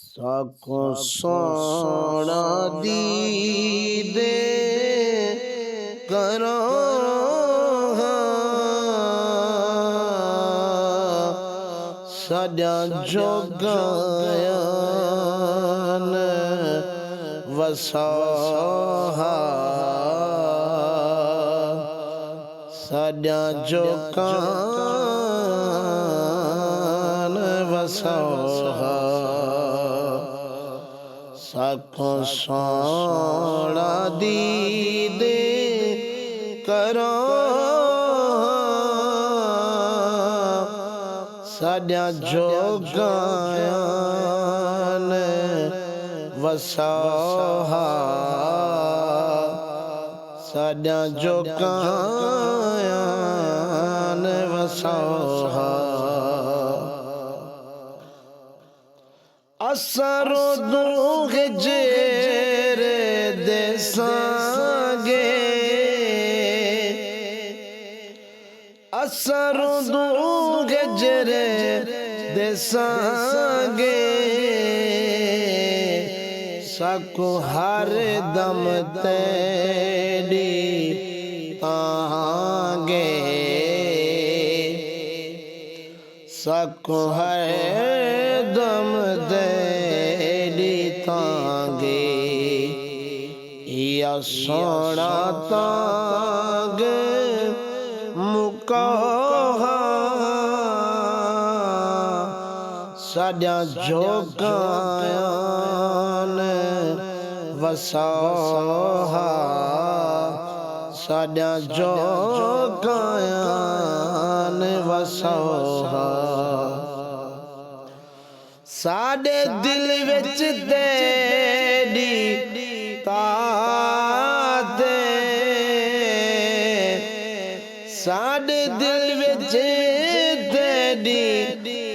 साको सोना दीदे करो साडा जोगान वसाहा साडा जोगान वसाहा साको सोना दीदे करो साडा जोगान वसाहा साडा जोगान वसाहा असरो दूग जेरे देसांगे असरो दूग जेरे देसांगे साको हर दम तेरी तांगे साको हर दम तेरी तांगे या सोना तांग मुका साडा जोगान वसाहा साडा जोगान वसाहा साडे दिल विच तेरी तात साडे दिल विच तेरी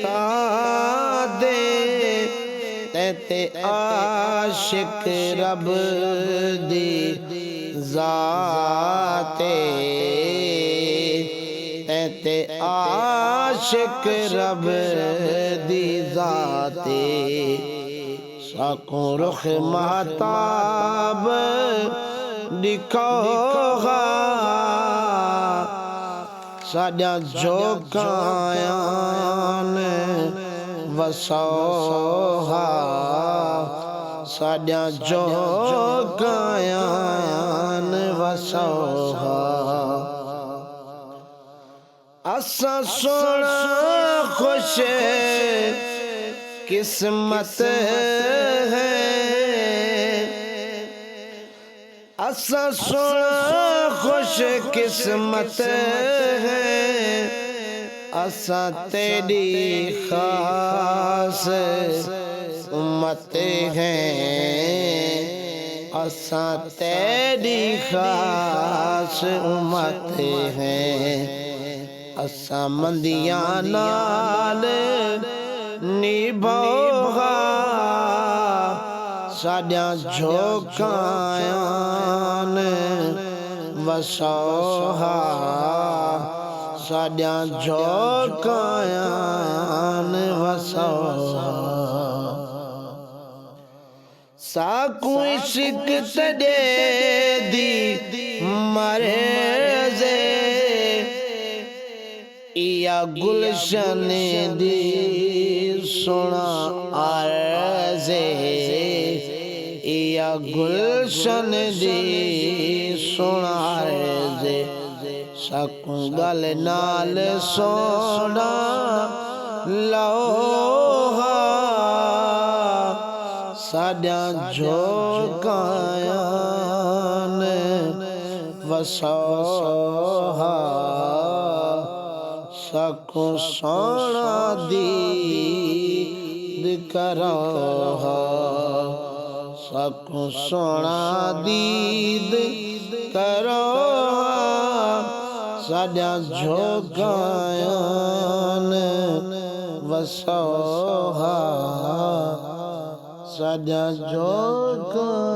तात ते आशिक रब दी जाते ते आशिक रब दी जाते साको रुख महताब दिखोगा साडा जोगान वसाहा साडा जोगान वसाहा असा सोना खुश किस्मत है असा सोना खुश किस्मत है असा तेरी खास उम्मत है असा तेरी खास उम्मत है असा मंदियां नाल निभाओगा साडा जोगान वसाहा साडा जोगान वसाहा साकू इश्क तड़े दी मर्ज़े या गुलशन दी सुना अर्ज़े या गुलशन दी सुना अर्ज़े साकू गल नाल सोना लोहा साडा जोगान वसाहा साको सोना दीद करो साको सोना दीद करो साडा जोगान वसाहा साडा जोगान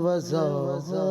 वसाहा।